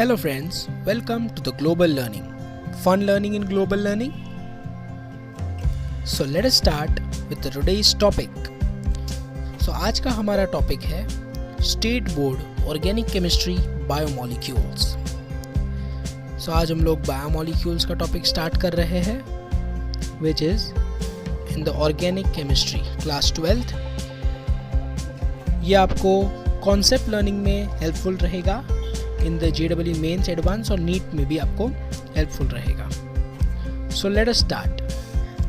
Hello friends, welcome to the Global Learning. Fun learning in global learning? So let us start with today's topic. So आज का हमारा topic है state board organic chemistry biomolecules. So आज हम लोग biomolecules का topic start कर रहे हैं which is in the organic chemistry class 12th. ये आपको कॉन्सेप्ट लर्निंग में हेल्पफुल रहेगा. In the JEE Mains advance और नीट में भी आपको हेल्पफुल रहेगा. So let us start.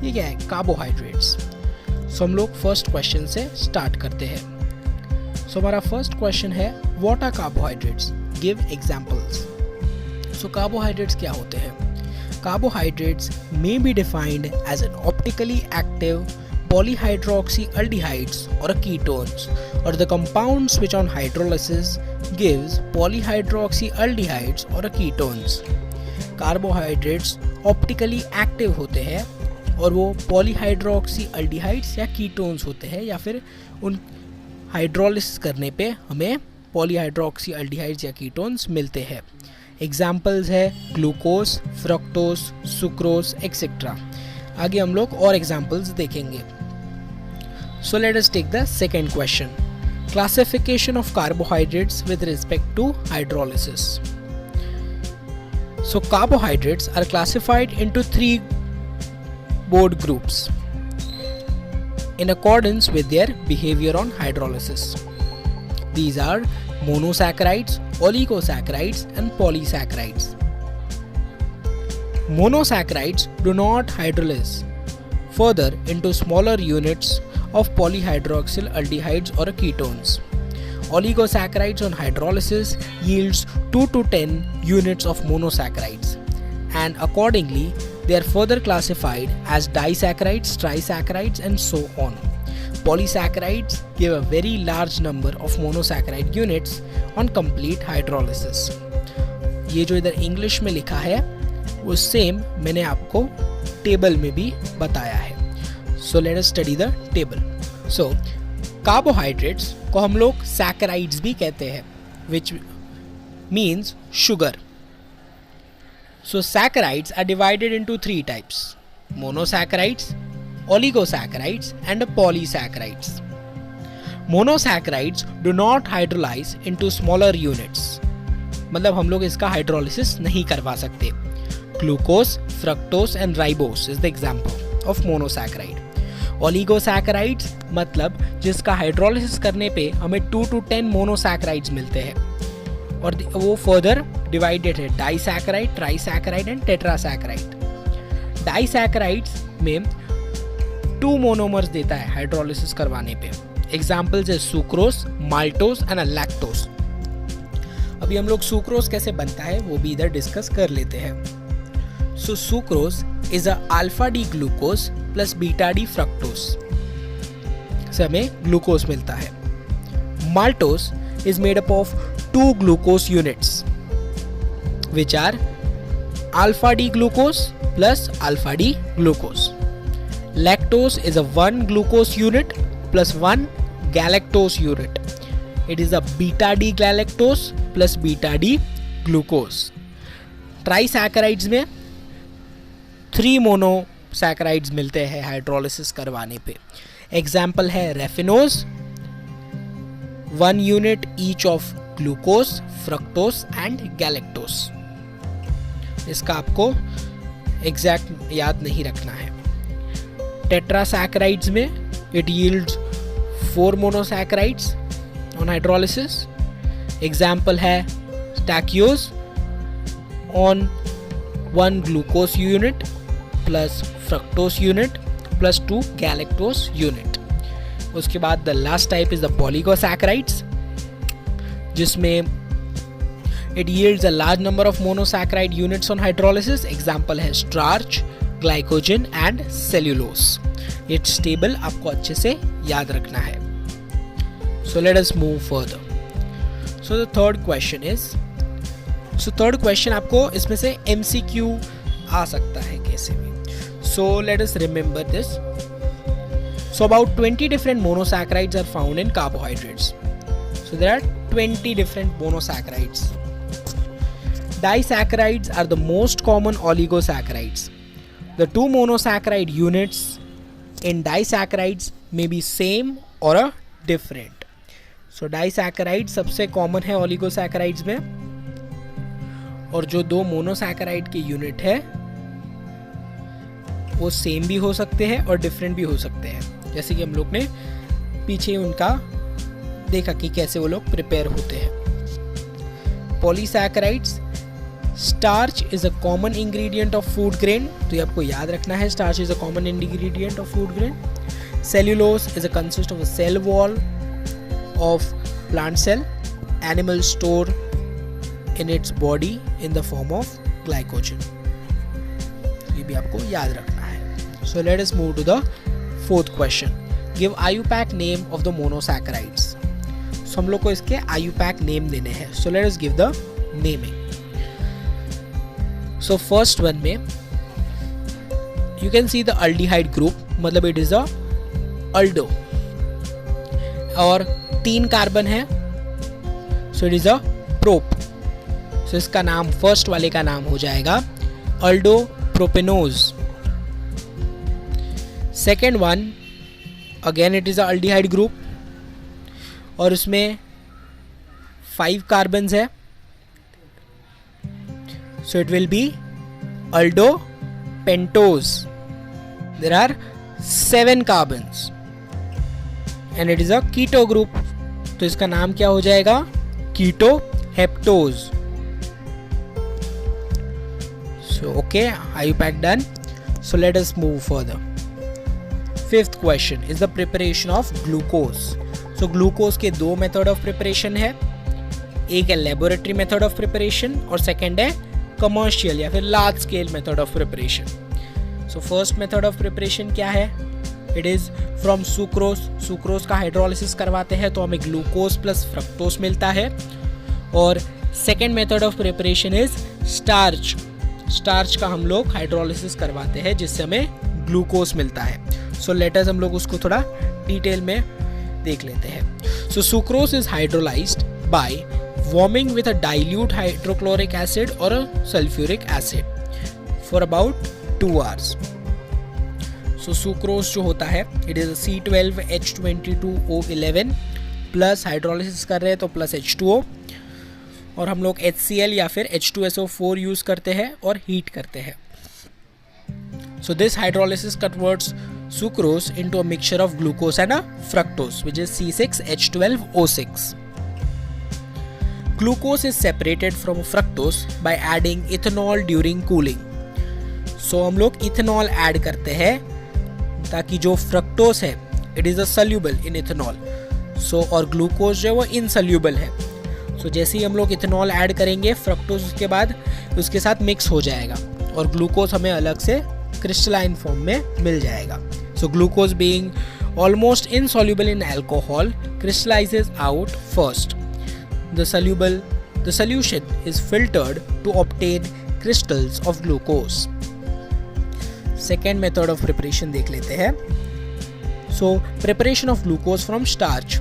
ये क्या है? कार्बोहाइड्रेट्स. सो हम लोग फर्स्ट क्वेश्चन से स्टार्ट करते हैं. सो हमारा फर्स्ट क्वेश्चन है what are carbohydrates, give examples. So carbohydrates क्या होते हैं? Carbohydrates may be defined as an optically active polyhydroxyaldehydes or ketones or the compounds which on hydrolysis gives polyhydroxyaldehydes or ketones. Carbohydrates optically active होते हैं और वो पॉलीहाइड्रोक्सीअल्डिहाइड्स या ketones होते हैं, या फिर उन हाइड्रोलिसिस करने पे हमें पॉलीहाइड्रोक्सीअल्डिहाइड्स या कीटोन्स मिलते हैं. एग्जाम्पल्स है ग्लूकोज, फ्रक्टोज, सुक्रोज एक्सेट्रा. आगे हम लोग और एग्जाम्पल्स देखेंगे. So let us take the second question. Classification of carbohydrates with respect to hydrolysis. So carbohydrates are classified into three broad groups in accordance with their behavior on hydrolysis. These are monosaccharides, oligosaccharides and polysaccharides. Monosaccharides do not hydrolyze further into smaller units of polyhydroxyl aldehydes or ketones. Oligosaccharides on hydrolysis yields 2 to 10 units of monosaccharides, and accordingly they are further classified as disaccharides, trisaccharides and so on. Polysaccharides give a very large number of monosaccharide units on complete hydrolysis. ये जो इधर English में लिखा है वो same मैंने आपको table में भी बताया है. So let us study the table. So carbohydrates को हम लोग saccharides भी कहते हैं, which means sugar. So saccharides are divided into three types: monosaccharides, oligosaccharides and polysaccharides. Monosaccharides do not hydrolyze into smaller units. मतलब हम लोग इसका हाइड्रोलिसिस नहीं करवा सकते. Glucose, fructose and ribose is the example of monosaccharide. Oligosaccharides मतलब जिसका hydrolysis करने पे हमें 2 to 10 मोनोसैकेराइड्स मिलते हैं, और वो फर्दर डिवाइडेड है डाइसैकेराइड, ट्राइसैकेराइड एंड टेट्रासैकेराइड. डाइसैकेराइड्स में 2 मोनोमर्स देता है हाइड्रोलिसिस करवाने पे. एग्जाम्पल्स है सुक्रोज, माल्टोज एंड लैक्टोज. अभी हम लोग सुक्रोज कैसे बनता है वो भी इधर डिस्कस कर लेते हैं. So sucrose is a alpha D glucose plus beta D fructose. से हमें ग्लूकोज मिलता है. Maltose is made up of 2 glucose units which are alpha D glucose plus alpha D glucose. Lactose is a 1 glucose unit plus 1 galactose unit. It is a beta D galactose plus beta D glucose. Trisaccharides में 3 monosaccharides मिलते हैं hydrolysis करवाने पे. Example है raffinose, 1 unit each of glucose, fructose and galactose. इसका आपको exact याद नहीं रखना है. टेट्रासैकेराइड्स में it yields 4 monosaccharides on hydrolysis. Example है स्टैक्योज, on 1 glucose unit plus fructose unit plus 2 galactose unit. उसके बाद the last type is the polygosaccharides, जिसमें it yields a large number of monosaccharide units on hydrolysis. Example है starch, glycogen and cellulose. It's stable, आपको अच्छे से याद रखना है. So let us move further. So the third question is, third question आपको इसमें से MCQ आ सकता है कैसे भी. सो let us remember this. So about 20 different monosaccharides are found in carbohydrates. So there are 20 different monosaccharides. Disaccharides are the most common oligosaccharides. The two monosaccharide units in disaccharides may be same or a different. So disaccharide सबसे common है oligosaccharides में, और जो दो monosaccharide के unit है वो same भी हो सकते हैं और डिफरेंट भी हो सकते हैं, जैसे कि हम लोग ने पीछे उनका देखा कि कैसे वो लोग प्रिपेयर होते हैं। Polysaccharides, starch is a common ingredient of food grain, तो ये आपको याद रखना है, starch is a common ingredient of food grain. Cellulose is a consist of a cell wall of plant cell, animal store in its body in the form of glycogen. ये भी आपको याद रखना है। So let us move to the fourth question. Give IUPAC name of the monosaccharides. So हम लोग को इसके IUPAC name देने हैं। So let us give the naming. So first one में you can see the aldehyde group, मतलब it is a aldo, और 3 carbon है, so it is a prop. तो इसका नाम, फर्स्ट वाले का नाम हो जाएगा aldo propanose. Second one again it is a aldehyde group और उसमें 5 कार्बन्स है, so it will be aldo pentose. There are 7 carbons and it is a keto group, तो इसका नाम क्या हो जाएगा, कीटो heptose. So okay, IUPAC done. So let us move further. Fifth question is the preparation of glucose. So glucose के 2 method of preparation है, एक है laboratory method of preparation और second है commercial या फिर large scale method of preparation. So first method of preparation क्या है, it is from sucrose. sucrose का hydrolysis करवाते हैं तो हमें glucose plus fructose मिलता है, और second method of preparation is starch. Starch का हम लोग हाइड्रोलिसिस करवाते हैं जिससे हमें ग्लूकोज मिलता है। सो लेटस हम लोग उसको थोड़ा डिटेल में देख लेते हैं। So sucrose is hydrolysed by warming with a dilute hydrochloric acid और a sulphuric acid for about 2 hours. So sucrose जो होता है it is C12H22O11 plus hydrolysis कर रहे हैं तो प्लस H2O, और हम लोग HCl या फिर H2SO4 यूज करते हैं और हीट करते हैं। So this hydrolysis converts sucrose into a mixture of glucose and a fructose which is C6H12O6. Glucose is separated from fructose by adding ethanol during cooling. So हम लोग ethanol add करते हैं ताकि जो फ्रक्टोज है it is a soluble in ethanol, so और glucose जो है वो इनसल्यूबल है। तो जैसे ही हम लोग इथेनॉल ऐड करेंगे फ्रक्टोज उसके बाद उसके साथ मिक्स हो जाएगा और ग्लूकोज हमें अलग से क्रिस्टलाइन फॉर्म में मिल जाएगा। So glucose being almost insoluble in alcohol crystallizes out first. The solution is filtered to obtain crystals of glucose. Second method of preparation देख लेते हैं। So preparation of glucose from starch.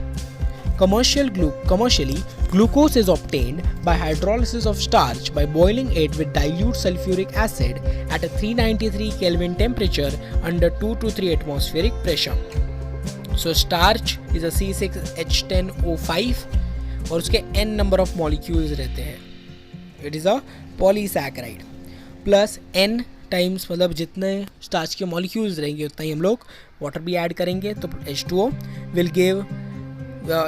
Commercially, glucose is obtained by hydrolysis of starch by boiling it with dilute sulfuric acid at a 393 Kelvin temperature under 2 to 3 atmospheric pressure. So starch is a C6H10O5 और उसके n number of molecules रहते हैं। It is a polysaccharide plus n times, मतलब जितने starch के molecules रहेंगे उतना ही हम लोग water भी add करेंगे तो H2O will give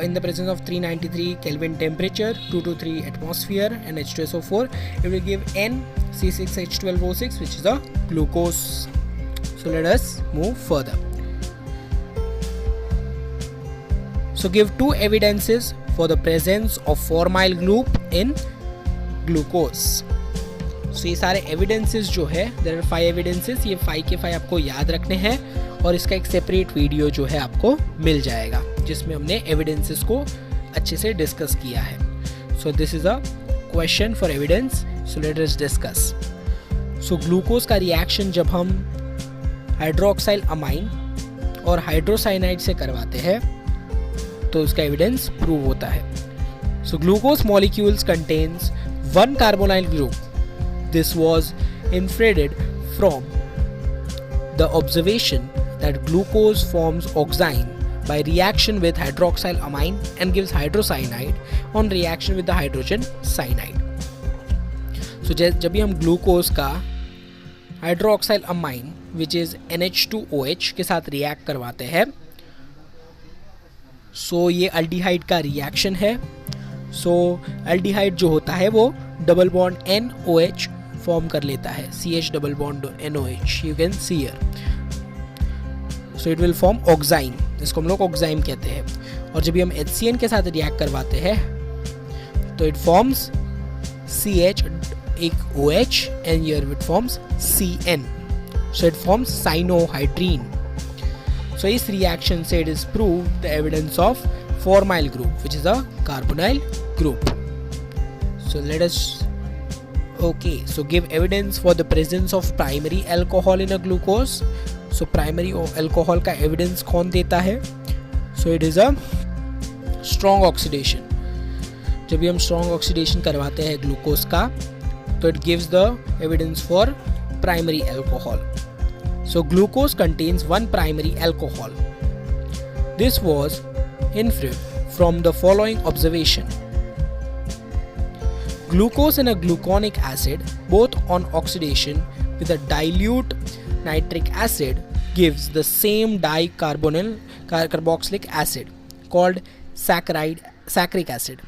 in the presence of 393 Kelvin temperature, 2 to 3 atmosphere and H2SO4, it will give N C6H12O6 which is a glucose. So let us move further. So give 2 evidences for the presence of formyl group in glucose. So ये सारे evidences जो है, there are 5 evidences, ये 5 के 5 आपको याद रखने हैं और इसका एक सेपरेट वीडियो जो है आपको मिल जाएगा जिसमें हमने एविडेंसेस को अच्छे से डिस्कस किया है। So this is a question for evidence, so let us discuss. So glucose का रिएक्शन जब हम हाइड्रोक्साइल अमाइन और हाइड्रोसाइनाइड से करवाते हैं तो उसका एविडेंस प्रूव होता है। So glucose molecules contains one carbonyl group. This was inferred from the observation that glucose forms oxime by reaction with hydroxyl amine and gives hydrocyanide on reaction with the hydrogen cyanide. So जब भी हम glucose का hydroxyl amine which is NH2OH के साथ react करवाते हैं, सो ये aldehyde का रिएक्शन है. सो अल्डिहाइड जो होता है वो डबल बॉन्ड NOH फॉर्म कर लेता है, CH double bond NOH, you can see here. So it will form oxime, इसको हम लोग ऑक्साइम कहते हैं. और जब भी हम HCN के साथ रिएक्ट करवाते हैं तो इट फॉर्म्स CH एक OH and here it forms CN. So it forms cyanohydrine. So इस reaction से it is proved the evidence of formyl group which is a carbonyl group. So let us so give evidence for the presence of primary alcohol in a glucose. So primary alcohol का evidence कौन देता है? So it is a strong oxidation. जब भी हम strong oxidation करवाते हैं glucose का तो it gives the evidence for primary alcohol. So glucose contains one primary alcohol. This was inferred from the following observation. Glucose and a gluconic acid, both on oxidation with a dilute nitric acid, gives the same dicarbonyl carboxylic acid called saccharic acid.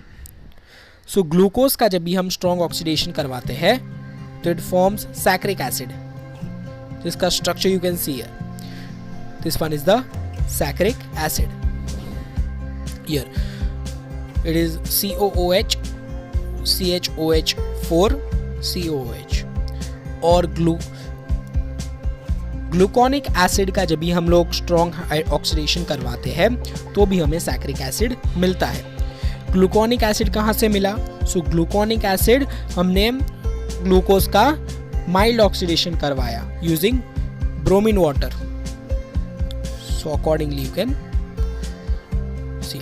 So glucose का जब भी हम strong oxidation करवाते हैं तो it forms saccharic acid. जिसका structure you can see here. This one is the saccharic acid. Here it is COOH, CHOH4, COOH. और gluconic acid का जब भी हम लोग स्ट्रॉन्ग ऑक्सीडेशन करवाते हैं तो भी हमें सैक्रिक एसिड मिलता है. ग्लूकोनिक एसिड कहाँ से मिला? सो ग्लूकोनिक एसिड हमने ग्लूकोज का माइल्ड ऑक्सीडेशन करवाया using bromine water. So accordingly you can see.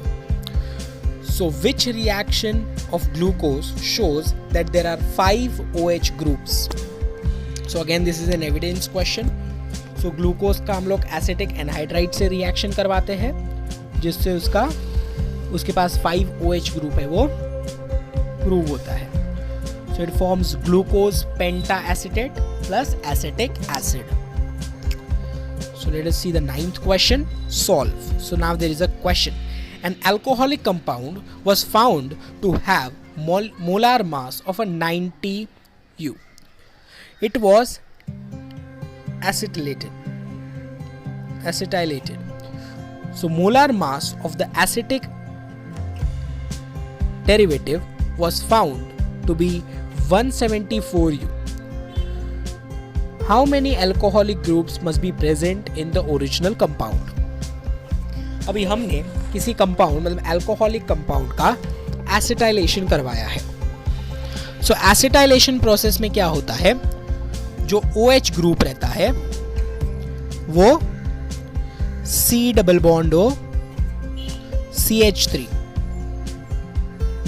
So which reaction of glucose shows that there are 5 OH groups? So again this is an evidence question. So glucose का हम लोग acetic anhydride से reaction करवाते हैं जिससे उसके पास 5 OH group है वो प्रूव होता है. So it forms glucose penta acetate plus acetic acid. So let us see the 9th question. Solve. So now there is a question. An alcoholic compound was found to have molar mass of a 90 U. It was acetylated. So molar mass of the acetic derivative was found to be 174 U. How many alcoholic groups must be present in the original compound? अभी हमने किसी compound मतलब alcoholic compound का acetylation करवाया है. सो acetylation process में क्या होता है, जो OH ग्रुप रहता है वो C double bond O CH3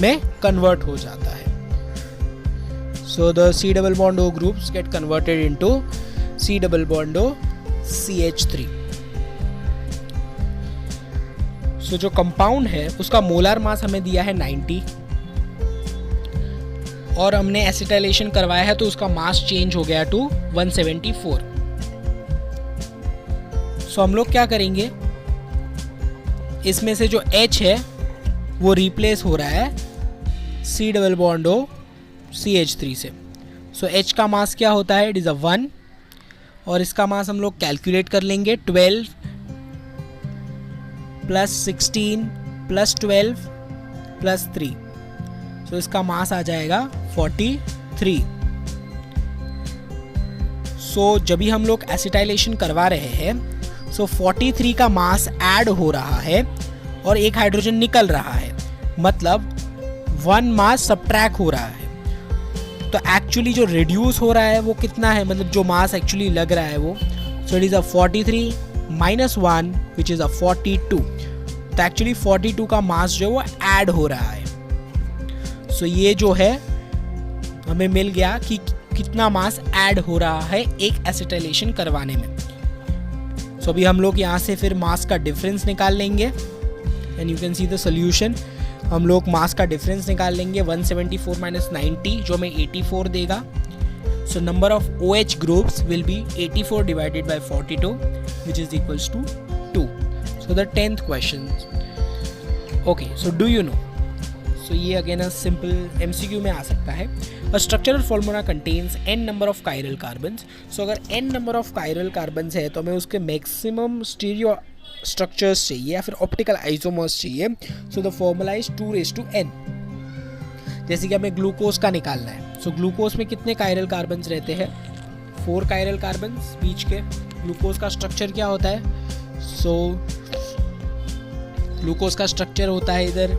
में कन्वर्ट हो जाता है. So the C double bond O groups get converted into C double bond O CH3. सो जो कंपाउंड है उसका मोलार मास हमें दिया है 90 और हमने एसिटाइलेशन करवाया है तो उसका मास चेंज हो गया टू 174. सो हम लोग क्या करेंगे, इसमें से जो H है वो रिप्लेस हो रहा है C double bond O CH3 से. सो H का मास क्या होता है, इट इज 1 और इसका मास हम लोग कैलकुलेट कर लेंगे 12 प्लस 16 प्लस 12 प्लस 3. सो इसका मास आ जाएगा 43. सो जब भी हम लोग एसिटाइलेशन करवा रहे हैं सो 43 का मास ऐड हो रहा है और एक हाइड्रोजन निकल रहा है, मतलब 1 मास सबट्रैक्ट हो रहा है. तो एक्चुअली जो रिड्यूस हो रहा है वो कितना है, मतलब जो मास एक्चुअली लग रहा है वो, सो it is 43 minus 1 which is 42. तो एक्चुअली 42 का मास जो है वो ऐड हो रहा है. सो ये जो है हमें मिल गया कि कितना मास ऐड हो रहा है एक एसिटाइलेशन करवाने में। सो अभी हम लोग यहाँ से फिर मास का डिफरेंस निकाल लेंगे and you can see the solution. हम लोग मास का डिफरेंस निकाल लेंगे 174 माइनस 90 जो हमें 84 देगा। So number of OH groups will be 84 divided by 42 which is equals to 2। So the 10th question, okay so do you know, so ये again a simple MCQ में आ सकता है। A structural formula contains n number of chiral carbons. So अगर n number of chiral carbons है तो हमें उसके मैक्सिमम स्टीरियो स्ट्रक्चर्स चाहिए या फिर ऑप्टिकल आइसोमर्स चाहिए। So the formula is 2n। जैसे कि हमें ग्लूकोज का निकालना है। सो ग्लूकोज में कितने कायरल कार्बन्स रहते हैं? 4 कायरल कार्बन्स बीच के। ग्लूकोज का स्ट्रक्चर क्या होता है? सो ग्लूकोज का स्ट्रक्चर होता है इधर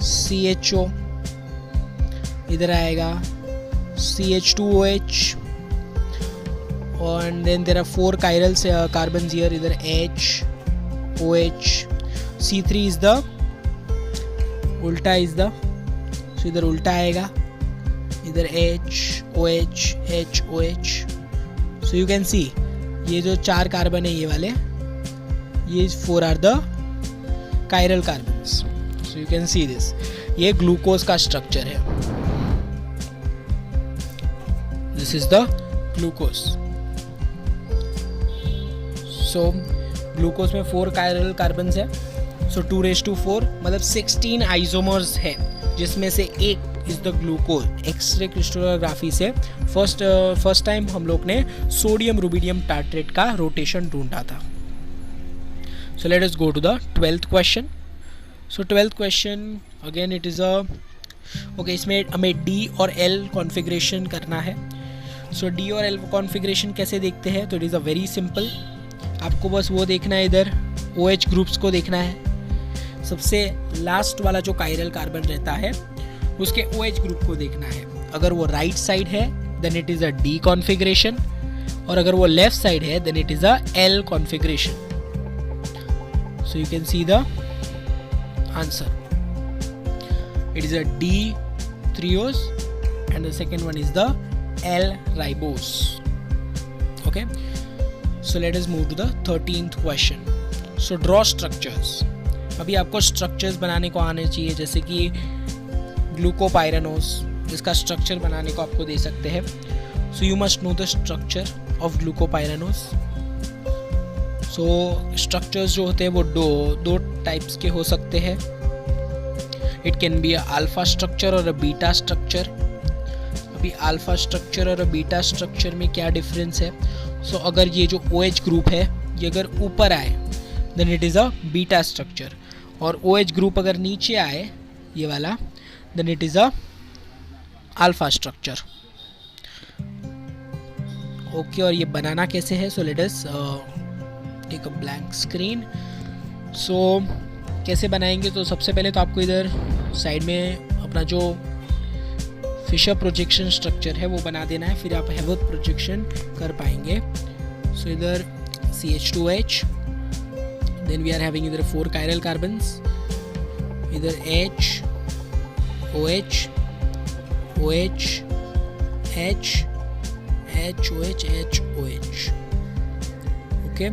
CHO, इधर आएगा CH2OH and then there are 4 chiral carbons here, इधर H, OH, C3 is the उल्टा is the, so इधर उल्टा आएगा, इधर H, OH, H, OH। so you can see ये जो 4 कार्बन है ये वाले, ये 4 are the chiral carbons। so you can see this, ये ग्लूकोज का स्ट्रक्चर है। this is the glucose। So glucose में 4 कायरल कार्बन्स है। सो 2^4 मतलब 16 आइसोमर्स है, जिसमें से एक is the glucose. X ray crystallography से फर्स्ट टाइम हम लोग ने सोडियम रुबिडियम टार्ट्रेट का रोटेशन ढूंढा था। So let us go to the 12th question. So 12th question again it is okay, इसमें हमें D और L कॉन्फ़िगरेशन करना है। सो D और L कॉन्फ़िगरेशन कैसे देखते हैं? तो it is a very simple, आपको बस वो देखना है, इधर OH ग्रुप्स को देखना है। सबसे लास्ट वाला जो कायरल कार्बन रहता है उसके OH ग्रुप को देखना है। अगर वो राइट साइड है then it is a D configuration, और अगर वो लेफ्ट साइड है then it is a L configuration. So you can see the answer, it is a D triose and the second one is the L ribose। okay, so let us move to the 13th question। so draw structures। अभी आपको structures बनाने को आने चाहिए, जैसे कि ग्लूकोपाइरानोस, इसका structure बनाने को आपको दे सकते हैं। So you must know the structure of glucopyranose. So structures जो होते हैं वो दो टाइप्स के हो सकते हैं। It can be a alpha structure और अ बीटा स्ट्रक्चर। अभी अल्फा स्ट्रक्चर और अ बीटा स्ट्रक्चर में क्या डिफरेंस है? सो अगर ये जो OH ग्रुप है ये अगर ऊपर आए then it is a beta structure, और OH ग्रुप अगर नीचे आए ये वाला then it is a alpha structure. Okay, और ये बनाना कैसे है? So let us take a blank screen. So कैसे बनाएंगे? तो सबसे पहले तो आपको इधर साइड में अपना जो फिशर प्रोजेक्शन स्ट्रक्चर है वो बना देना है, फिर आप हैवोथ प्रोजेक्शन कर पाएंगे। सो इधर CH2H, then we are having इधर 4 कायरल कार्बन्स, इधर H, OH, OH, H, H, OH, H, OH। Okay,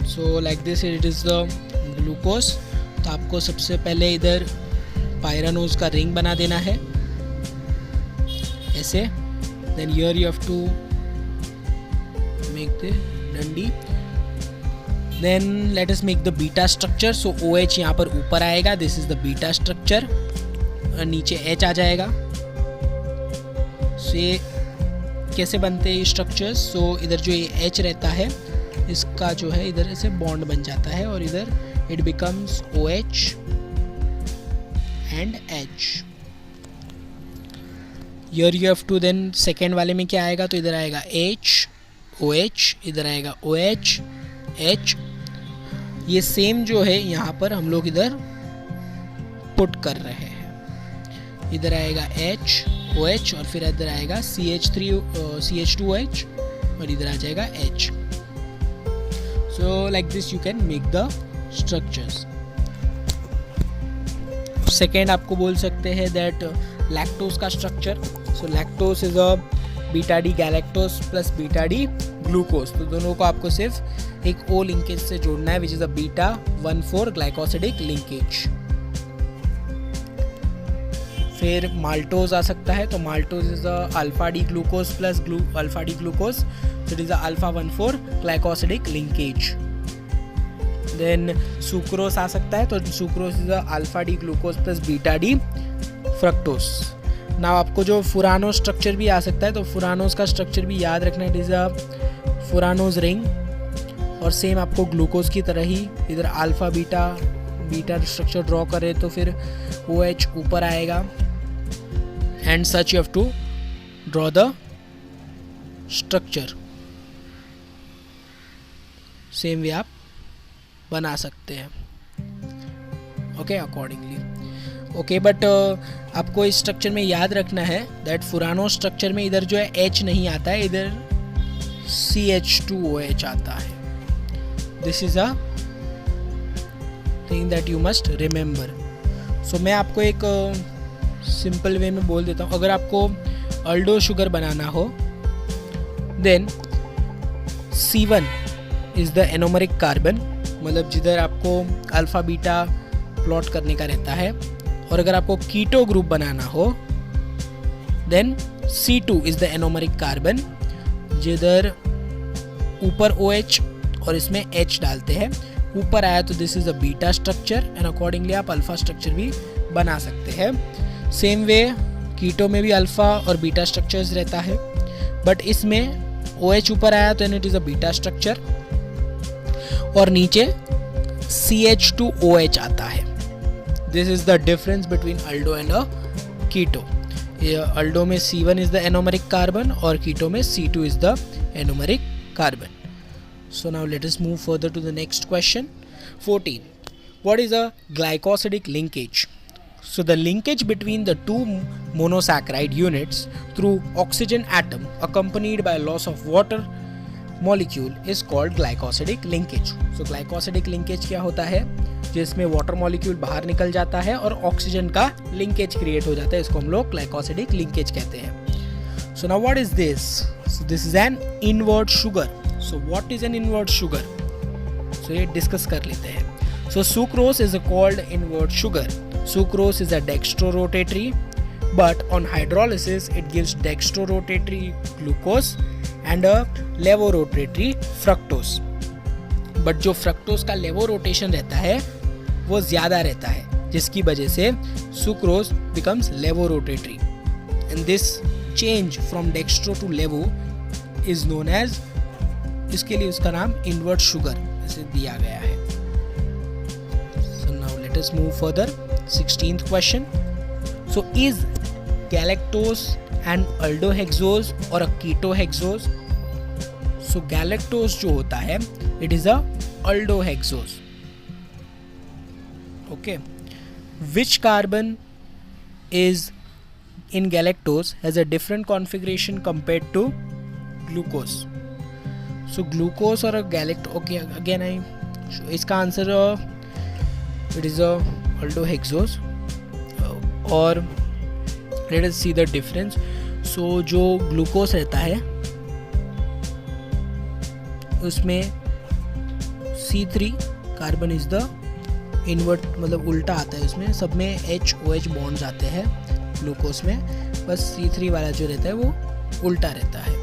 so like this it is the glucose. तो आपको सबसे पहले इधर पायरानोज का रिंग बना देना है ऐसे, then here you have to make the डंडी, then let us make the beta structure. So OH यहाँ पर ऊपर आएगा, this is the beta structure, और नीचे H आ जाएगा। सो ये कैसे बनते हैं ये स्ट्रक्चर्स? सो इधर जो ये H रहता है इसका जो है इधर ऐसे बॉन्ड बन जाता है, और इधर it becomes OH and H। here you have to then second वाले में क्या आएगा? तो इधर आएगा H, OH, इधर आएगा OH, H। ये सेम जो है यहाँ पर हम लोग इधर पुट कर रहे हैं। इधर आएगा H, OH, और फिर इधर आएगा CH2OH, और इधर आ जाएगा H। so like this you can make the structures। Second आपको बोल सकते हैं दैट लैक्टोज का structure. So lactose is a beta D galactose plus beta D glucose, तो दोनों को आपको सिर्फ एक ओ लिंकेज से जोड़ना है, which is a beta 1,4 glycosidic linkage. फिर माल्टोज आ सकता है, तो maltose is a alpha D glucose plus alpha D glucose, so it is a alpha 1,4 glycosidic linkage. Then sucrose आ सकता है, तो sucrose is a alpha D glucose plus beta D fructose. ना आपको जो फुरानो स्ट्रक्चर भी आ सकता है, तो फुरानोस का स्ट्रक्चर भी याद रखना, इट इज अ फुरानोज रिंग, और सेम आपको ग्लूकोज की तरह ही इधर अल्फा बीटा स्ट्रक्चर ड्रॉ करे तो फिर OH ऊपर आएगा, and such you have to draw the structure, same way आप बना सकते हैं, ओके, अकॉर्डिंगली। ओके, बट आपको इस स्ट्रक्चर में याद रखना है दैट फुरानो स्ट्रक्चर में इधर जो है H नहीं आता है, इधर CH2OH आता है। This is a thing that you must remember. So मैं आपको एक सिंपल वे में बोल देता हूँ। अगर आपको अल्डो शुगर बनाना हो, then C1 is the anomeric carbon, मतलब जिधर आपको अल्फा बीटा प्लॉट करने का रहता है। और अगर आपको कीटो ग्रुप बनाना हो, then C2 is the anomeric carbon, जिधर ऊपर OH और इसमें H डालते हैं, ऊपर आया तो this is a beta structure, and accordingly आप अल्फा स्ट्रक्चर भी बना सकते हैं। सेम वे कीटो में भी अल्फा और बीटा स्ट्रक्चर्स रहता है, बट इसमें OH ऊपर आया तो it is a beta structure, और नीचे CH2OH आता है। This is the difference between aldo and a keto. Aldo में C1 is the anomeric carbon और कीटो में C2 is the anomeric carbon. So now let us move further to the next question. 14. What is a glycosidic linkage? So the linkage between the two monosaccharide units through oxygen atom accompanied by loss of water molecule is called glycosidic linkage. So glycosidic linkage क्या होता है? जिसमें water molecule बाहर निकल जाता है और oxygen का लिंकेज क्रिएट हो जाता है, इसको हम लोग ग्लाइकोसिडिक लिंकेज कहते हैं। So now what is this? So this is an invert sugar. So what is an invert sugar? So ये डिस्कस कर लेते हैं। So sucrose is called invert sugar. Sucrose is a dextrorotatory, but on hydrolysis it gives dextrorotatory glucose and a levorotatory fructose. But जो fructose का levorotation रहता है वो ज़्यादा रहता है, जिसकी वजह से sucrose becomes levorotatory. And this change from dextro to levo is known as, इसके लिए उसका नाम इन्वर्ट शुगर इसे दिया गया है। So now let us move further. 16th question. So is galactose an aldohexose or a ketohexose? So galactose जो होता है it is a aldohexose. Okay. Which carbon is in galactose has a different configuration compared to glucose? So glucose or a galactose, okay, again इसका answer it is a aldohexose, और let us see the difference. So जो glucose रहता है उसमें C3 carbon is the invert, मतलब उल्टा आता है, उसमें सब में HOH बॉन्ड्स आते हैं ग्लूकोज में, बस C3 वाला जो रहता है वो उल्टा रहता है।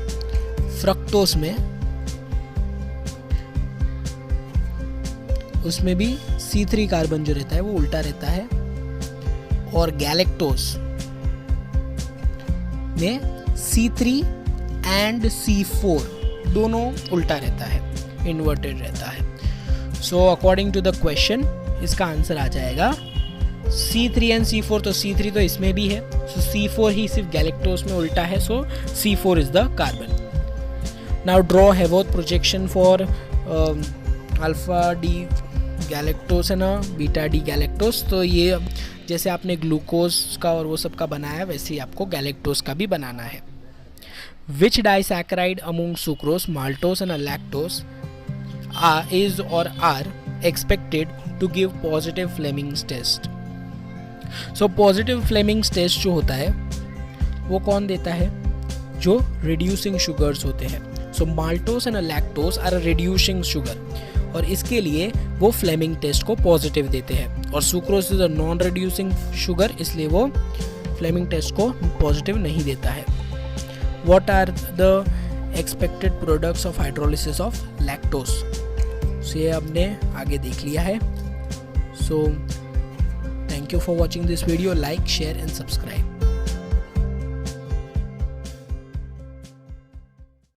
फ्रक्टोस में उसमें भी C3 कार्बन जो रहता है वो उल्टा रहता है, और गैलेक्टोस में C3 एंड C4 दोनों उल्टा रहता है, इन्वर्टेड रहता है। So according to the question इसका आंसर आ जाएगा C3 एंड C4, तो C3 तो इसमें भी है, सो C4 ही सिर्फ गैलेक्टोस में उल्टा है, so C4 is the carbon. Now draw Haworth projection for alpha D galactose है ना, बीटा डी गैलेक्टोस। तो ये जैसे आपने ग्लूकोज का और वो सब का बनाया वैसे ही आपको गैलेक्टोस का भी बनाना है। Which disaccharide among sucrose, maltose and lactose is or are expected to give positive Fleming's test? So positive Fleming's test जो होता है वो कौन देता है? जो रिड्यूसिंग शुगर्स होते हैं। So maltose and lactose are reducing sugar, और इसके लिए वो फ्लेमिंग टेस्ट को पॉजिटिव देते हैं। और sucrose is a non reducing sugar, इसलिए वो फ्लेमिंग टेस्ट को पॉजिटिव नहीं देता है। What are the expected products of hydrolysis of lactose? So ये हमने आगे देख लिया है। So thank you for watching this video. Like, share and subscribe.